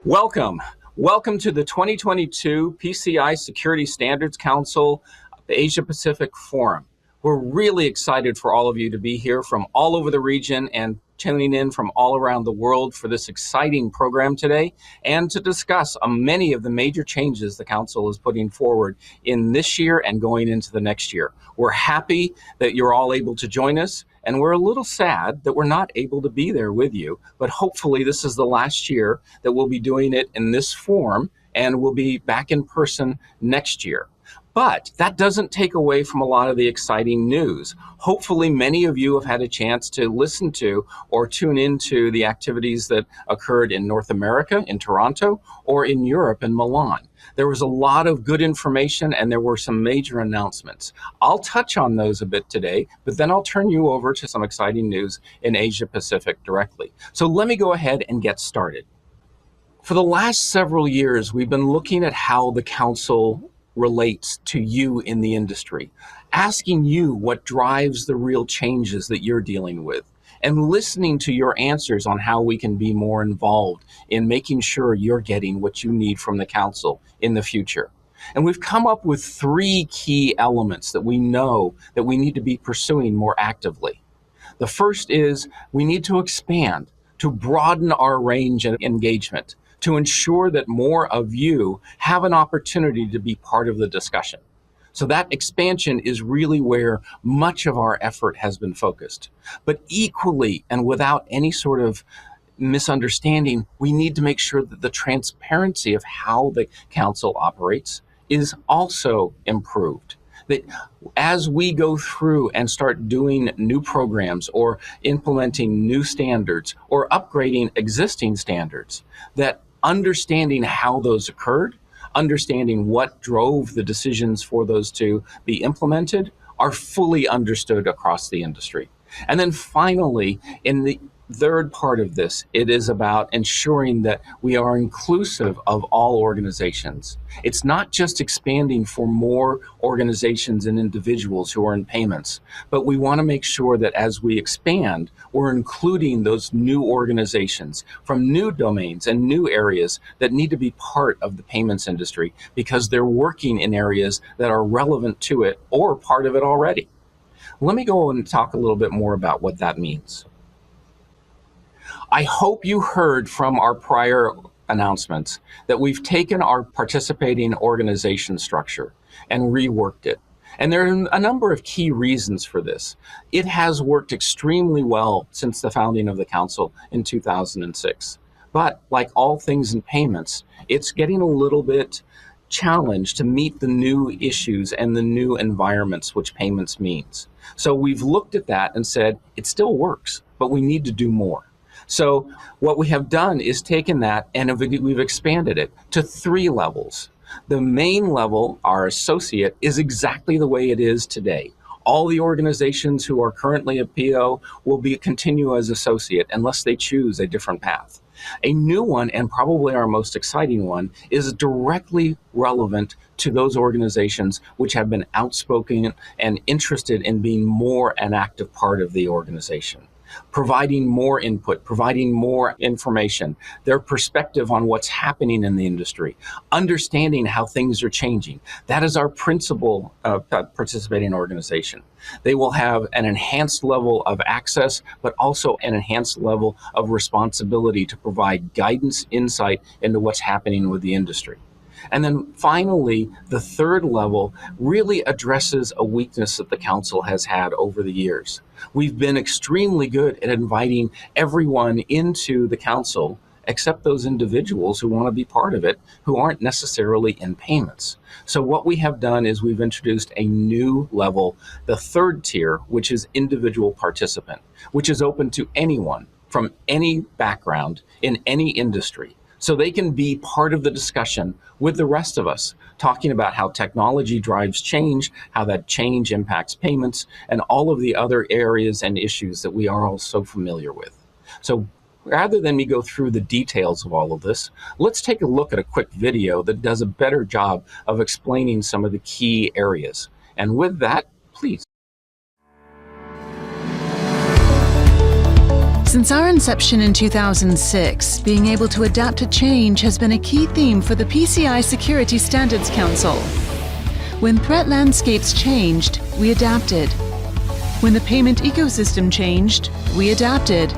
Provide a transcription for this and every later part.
Welcome. Welcome to the 2022 PCI Security Standards Council Asia Pacific Forum. We're really excited for all of you to be here from all over the region and tuning in from all around the world for this exciting program today and to discuss many of the major changes the Council is putting forward in this year and going into the next year. We're happy that you're all able to join us, and we're a little sad that we're not able to be there with you, but hopefully this is the last year that we'll be doing it in this form, and we'll be back in person next year. But that doesn't take away from a lot of the exciting news. Hopefully many of you have had a chance to listen to or tune into the activities that occurred in North America, in Toronto, or in Europe, in Milan. There was a lot of good information and there were some major announcements. I'll touch on those a bit today, but then I'll turn you over to some exciting news in Asia Pacific directly. So let me go ahead and get started. For the last several years, we've been looking at how the Council relates to you in the industry, asking you what drives the real changes that you're dealing with, and listening to your answers on how we can be more involved in making sure you're getting what you need from the Council in the future. And we've come up with three key elements that we know that we need to be pursuing more actively. The first is we need to expand, to broaden our range of engagement, to ensure that more of you have an opportunity to be part of the discussion. So that expansion is really where much of our effort has been focused. But equally, and without any sort of misunderstanding, we need to make sure that the transparency of how the Council operates is also improved. That as we go through and start doing new programs or implementing new standards or upgrading existing standards, that understanding how those occurred, understanding what drove the decisions for those to be implemented are fully understood across the industry. And then finally, in the third part of this, it is about ensuring that we are inclusive of all organizations. It's not just expanding for more organizations and individuals who are in payments, but we want to make sure that as we expand, we're including those new organizations from new domains and new areas that need to be part of the payments industry because they're working in areas that are relevant to it or part of it already. Let me go and talk a little bit more about what that means. I hope you heard from our prior announcements that we've taken our participating organization structure and reworked it. And there are a number of key reasons for this. It has worked extremely well since the founding of the Council in 2006. But like all things in payments, it's getting a little bit challenged to meet the new issues and the new environments which payments means. So we've looked at that and said, it still works, but we need to do more. So what we have done is taken that and we've expanded it to 3 levels. The main level, our associate, is exactly the way it is today. All the organizations who are currently a PO will continue as associate unless they choose a different path. A new one, and probably our most exciting one, is directly relevant to those organizations which have been outspoken and interested in being more an active part of the organization. Providing more input, providing more information, their perspective on what's happening in the industry, understanding how things are changing. That is our principal participating organization. They will have an enhanced level of access, but also an enhanced level of responsibility to provide guidance, insight into what's happening with the industry. And then finally, the third level really addresses a weakness that the Council has had over the years. We've been extremely good at inviting everyone into the Council, except those individuals who want to be part of it, who aren't necessarily in payments. So what we have done is we've introduced a new level, the third tier, which is individual participant, which is open to anyone from any background in any industry. So they can be part of the discussion with the rest of us, talking about how technology drives change, how that change impacts payments, and all of the other areas and issues that we are all so familiar with. So rather than me go through the details of all of this, let's take a look at a quick video that does a better job of explaining some of the key areas. And with that, please. Since our inception in 2006, being able to adapt to change has been a key theme for the PCI Security Standards Council. When threat landscapes changed, we adapted. When the payment ecosystem changed, we adapted.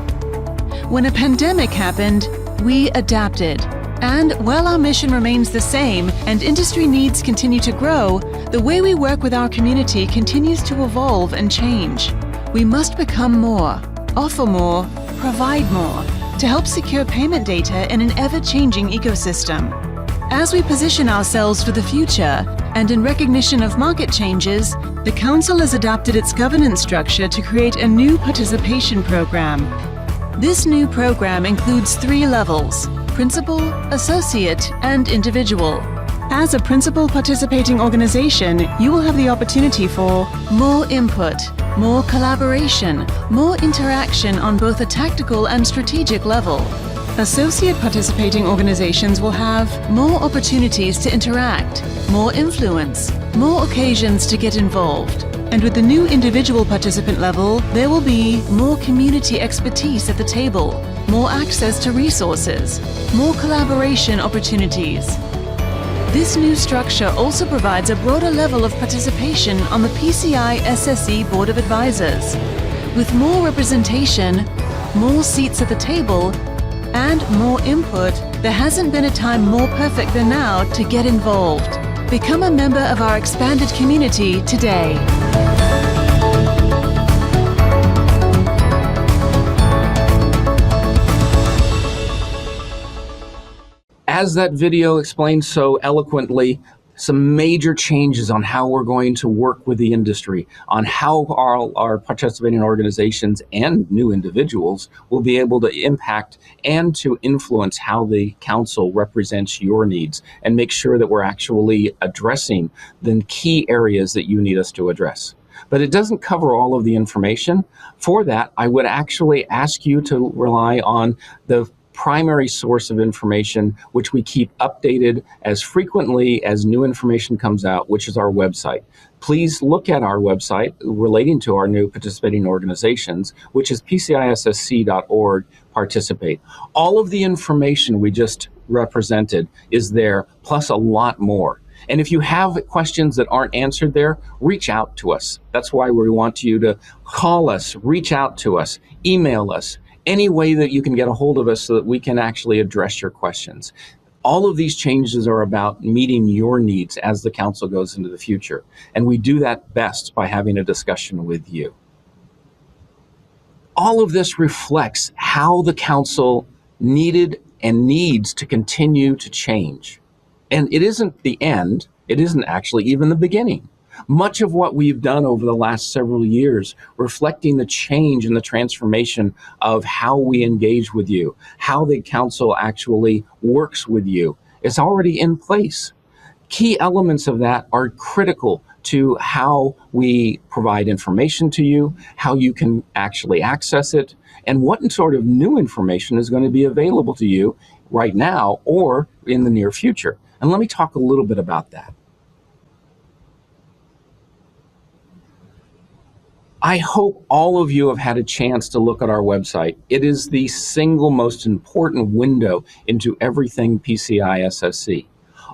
When a pandemic happened, we adapted. And while our mission remains the same and industry needs continue to grow, the way we work with our community continues to evolve and change. We must become more, offer more, provide more to help secure payment data in an ever-changing ecosystem. As we position ourselves for the future, and in recognition of market changes, the Council has adapted its governance structure to create a new participation program. This new program includes 3 levels: principal, associate, and individual. As a principal participating organization, you will have the opportunity for more input, more collaboration, more interaction on both a tactical and strategic level. Associate participating organizations will have more opportunities to interact, more influence, more occasions to get involved. And with the new individual participant level, there will be more community expertise at the table, more access to resources, more collaboration opportunities. This new structure also provides a broader level of participation on the PCI SSE Board of Advisors. With more representation, more seats at the table, and more input, there hasn't been a time more perfect than now to get involved. Become a member of our expanded community today. As that video explained so eloquently, some major changes on how we're going to work with the industry, on how our participating organizations and new individuals will be able to impact and to influence how the council represents your needs and make sure that we're actually addressing the key areas that you need us to address. But it doesn't cover all of the information. For that, I would actually ask you to rely on the primary source of information, which we keep updated as frequently as new information comes out, which is our website. Please look at our website relating to our new participating organizations, which is pcissc.org, participate. All of the information we just represented is there, plus a lot more. And if you have questions that aren't answered there, reach out to us. That's why we want you to call us, reach out to us, email us, any way that you can get a hold of us so that we can actually address your questions. All of these changes are about meeting your needs as the council goes into the future. And we do that best by having a discussion with you. All of this reflects how the council needed and needs to continue to change. And it isn't the end. It isn't actually even the beginning. Much of what we've done over the last several years, reflecting the change and the transformation of how we engage with you, how the council actually works with you, is already in place. Key elements of that are critical to how we provide information to you, how you can actually access it, and what sort of new information is going to be available to you right now or in the near future. And let me talk a little bit about that. I hope all of you have had a chance to look at our website. It is the single most important window into everything PCI SSC.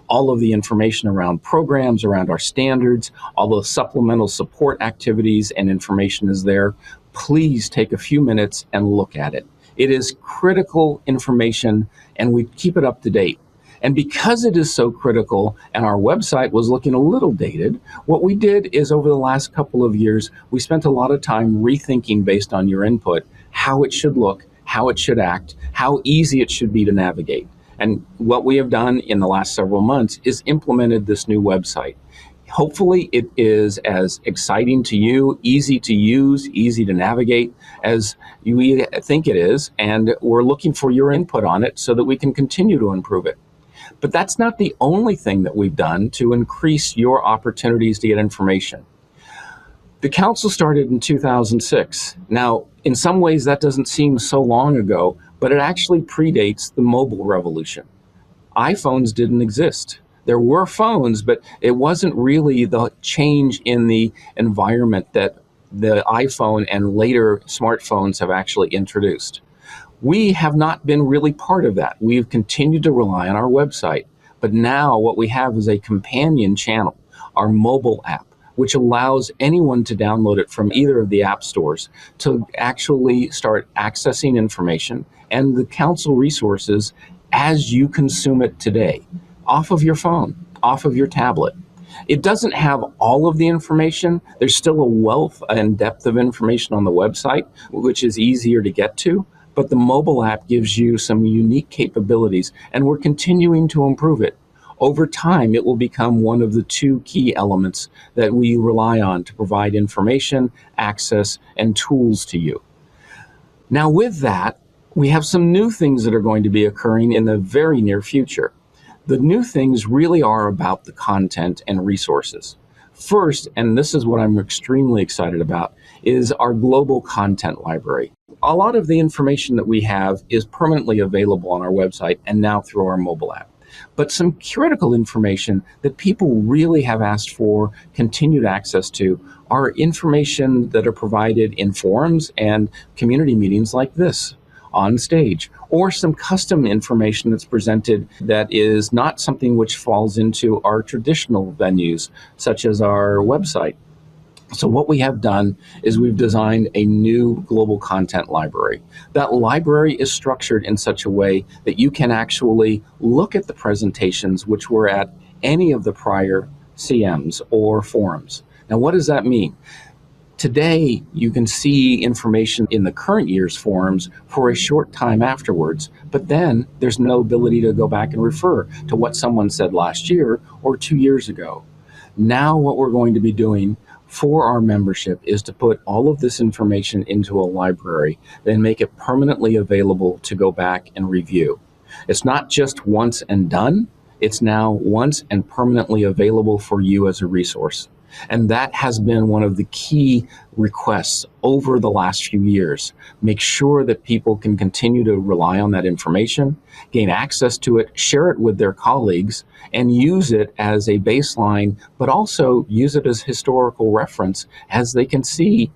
All of the information around programs, around our standards, all the supplemental support activities and information is there. Please take a few minutes and look at it. It is critical information and we keep it up to date. And because it is so critical and our website was looking a little dated, what we did is over the last couple of years, we spent a lot of time rethinking based on your input, how it should look, how it should act, how easy it should be to navigate. And what we have done in the last several months is implemented this new website. Hopefully it is as exciting to you, easy to use, easy to navigate as we think it is. And we're looking for your input on it so that we can continue to improve it. But that's not the only thing that we've done to increase your opportunities to get information. The council started in 2006. Now, in some ways that doesn't seem so long ago, but it actually predates the mobile revolution. iPhones didn't exist. There were phones, but it wasn't really the change in the environment that the iPhone and later smartphones have actually introduced. We have not been really part of that. We've continued to rely on our website. But now what we have is a companion channel, our mobile app, which allows anyone to download it from either of the app stores to actually start accessing information and the council resources as you consume it today, off of your phone, off of your tablet. It doesn't have all of the information. There's still a wealth and depth of information on the website, which is easier to get to, but the mobile app gives you some unique capabilities, and we're continuing to improve it. Over time, it will become one of the two key elements that we rely on to provide information, access, and tools to you. Now, with that, we have some new things that are going to be occurring in the very near future. The new things really are about the content and resources. First, and this is what I'm extremely excited about, is our global content library. A lot of the information that we have is permanently available on our website and now through our mobile app. But some critical information that people really have asked for continued access to are information that are provided in forums and community meetings like this on stage, or some custom information that's presented that is not something which falls into our traditional venues, such as our website. So what we have done is we've designed a new global content library. That library is structured in such a way that you can actually look at the presentations which were at any of the prior CMs or forums. Now, what does that mean? Today, you can see information in the current year's forums for a short time afterwards, but then there's no ability to go back and refer to what someone said last year or 2 years ago. Now what we're going to be doing for our membership is to put all of this information into a library, then make it permanently available to go back and review. It's not just once and done, it's now once and permanently available for you as a resource. And that has been one of the key requests over the last few years. Make sure that people can continue to rely on that information, gain access to it, share it with their colleagues, and use it as a baseline, but also use it as historical reference as they can see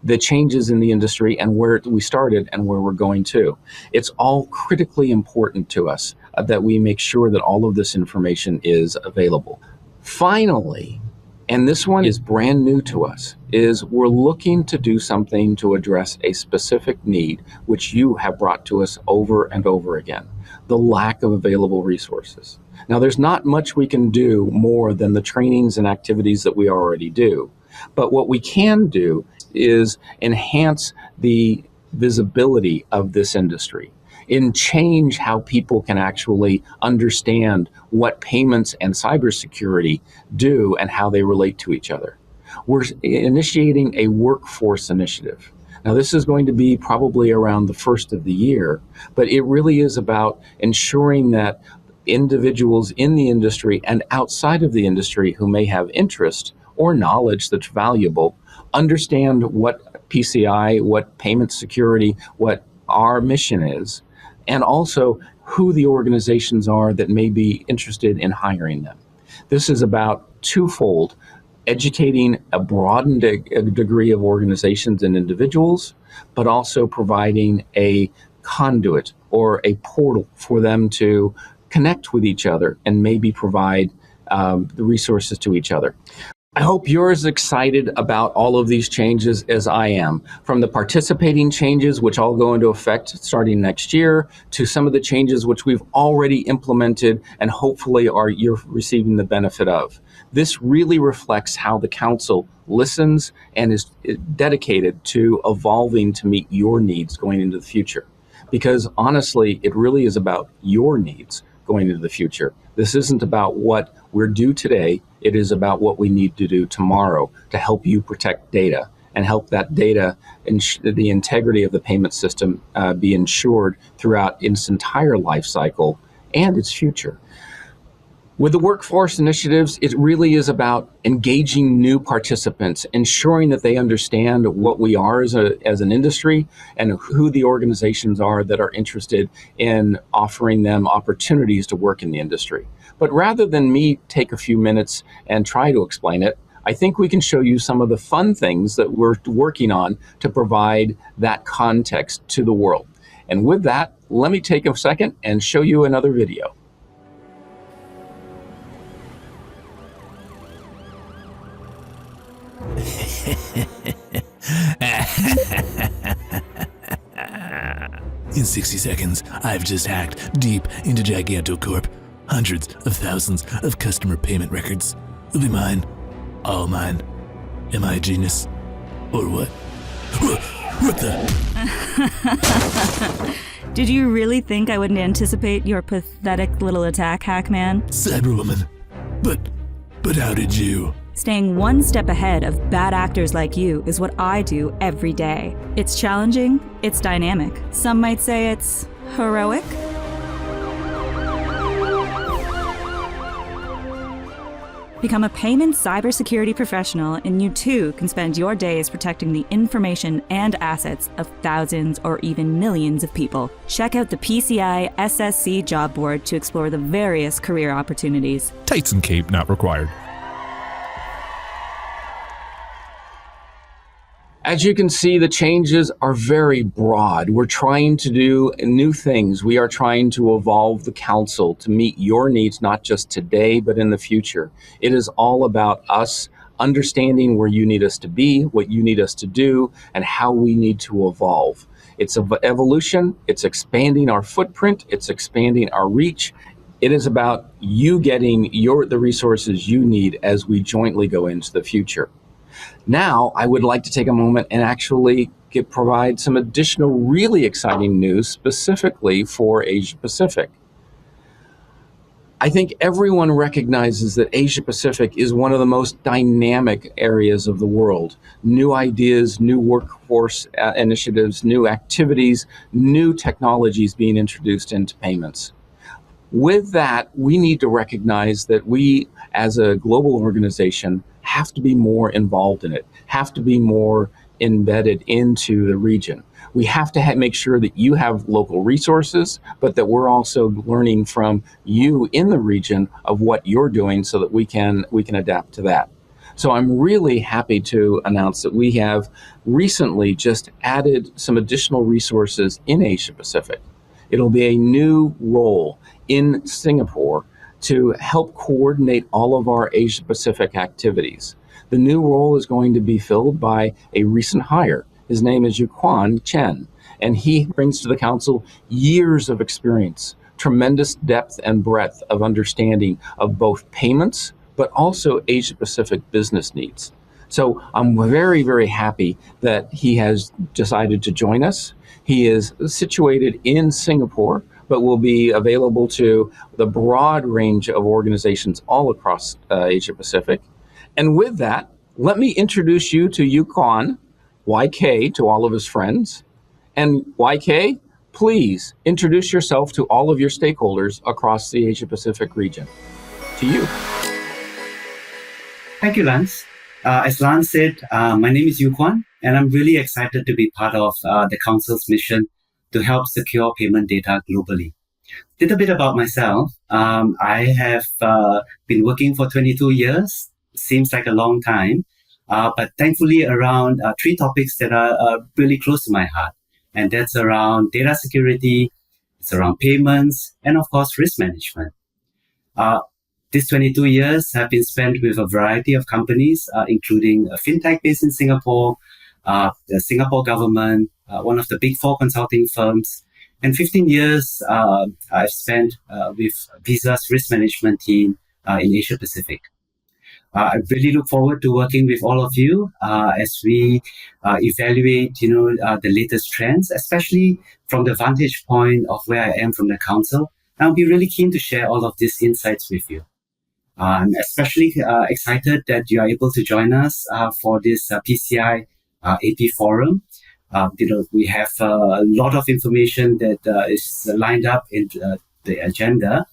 the changes in the industry and where we started and where we're going to. It's all critically important to us that we make sure that all of this information is available. Finally, and this one is brand new to us, is we're looking to do something to address a specific need which you have brought to us over and over again, the lack of available resources. Now, there's not much we can do more than the trainings and activities that we already do, but what we can do is enhance the visibility of this industry and change how people can actually understand what payments and cybersecurity do and how they relate to each other. We're initiating a workforce initiative. Now, this is going to be probably around the first of the year, but it really is about ensuring that individuals in the industry and outside of the industry who may have interest or knowledge that's valuable understand what PCI, what payment security, what our mission is, and also who the organizations are that may be interested in hiring them. This is about twofold: educating a broadened degree of organizations and individuals, but also providing a conduit or a portal for them to connect with each other and maybe provide the resources to each other. I hope you're as excited about all of these changes as I am, from the participating changes, which all go into effect starting next year, to some of the changes which we've already implemented and hopefully you're receiving the benefit of. This really reflects how the council listens and is dedicated to evolving to meet your needs going into the future. Because honestly, it really is about your needs going into the future. This isn't about what we're due today. It is about what we need to do tomorrow to help you protect data and help that data and the integrity of the payment system be ensured throughout its entire life cycle and its future. With the workforce initiatives, it really is about engaging new participants, ensuring that they understand what we are as an industry and who the organizations are that are interested in offering them opportunities to work in the industry. But rather than me take a few minutes and try to explain it, I think we can show you some of the fun things that we're working on to provide that context to the world. And with that, let me take a second and show you another video. In 60 seconds, I've just hacked deep into Gigantocorp. Hundreds of thousands of customer payment records will be mine. All mine. Am I a genius? Or what? What the? Did you really think I wouldn't anticipate your pathetic little attack, Hackman? Cyberwoman. But how did you? Staying one step ahead of bad actors like you is what I do every day. It's challenging, it's dynamic. Some might say it's heroic. Become a payment cybersecurity professional, and you too can spend your days protecting the information and assets of thousands or even millions of people. Check out the PCI SSC job board to explore the various career opportunities. Tights and cape not required. As you can see, the changes are very broad. We're trying to do new things. We are trying to evolve the council to meet your needs, not just today, but in the future. It is all about us understanding where you need us to be, what you need us to do, and how we need to evolve. It's evolution, it's expanding our footprint, it's expanding our reach. It is about you getting the resources you need as we jointly go into the future. Now, I would like to take a moment and actually provide some additional really exciting news specifically for Asia Pacific. I think everyone recognizes that Asia Pacific is one of the most dynamic areas of the world. New ideas, new workforce initiatives, new activities, new technologies being introduced into payments. With that, we need to recognize that we, as a global organization, have to be more involved in it, have to be more embedded into the region. We have to make sure that you have local resources, but that we're also learning from you in the region of what you're doing so that we can adapt to that. So I'm really happy to announce that we have recently just added some additional resources in Asia Pacific. It'll be a new role in Singapore to help coordinate all of our Asia Pacific activities. The new role is going to be filled by a recent hire. His name is Kuann, Cheng, and he brings to the council years of experience, tremendous depth and breadth of understanding of both payments, but also Asia Pacific business needs. So I'm very, very happy that he has decided to join us. He is situated in Singapore, but will be available to the broad range of organizations all across Asia Pacific. And with that, let me introduce you to Kuann, YK, to all of his friends. And YK, please introduce yourself to all of your stakeholders across the Asia Pacific region. To you. Thank you, Lance. As Lance said, my name is Kuann, and I'm really excited to be part of the Council's mission to help secure payment data globally. A little bit about myself. I have been working for 22 years. Seems like a long time, but thankfully around three topics that are really close to my heart. And that's around data security, it's around payments, and of course, risk management. These 22 years have been spent with a variety of companies, including a fintech based in Singapore, the Singapore government, one of the big four consulting firms, and 15 years I've spent with Visa's risk management team in Asia Pacific. I really look forward to working with all of you as we evaluate, the latest trends, especially from the vantage point of where I am from the council. I'll be really keen to share all of these insights with you. I'm especially excited that you are able to join us for this PCI AP forum. We have a lot of information that is lined up in the agenda.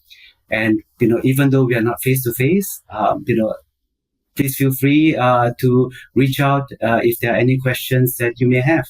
And, even though we are not face to face, please feel free to reach out if there are any questions that you may have.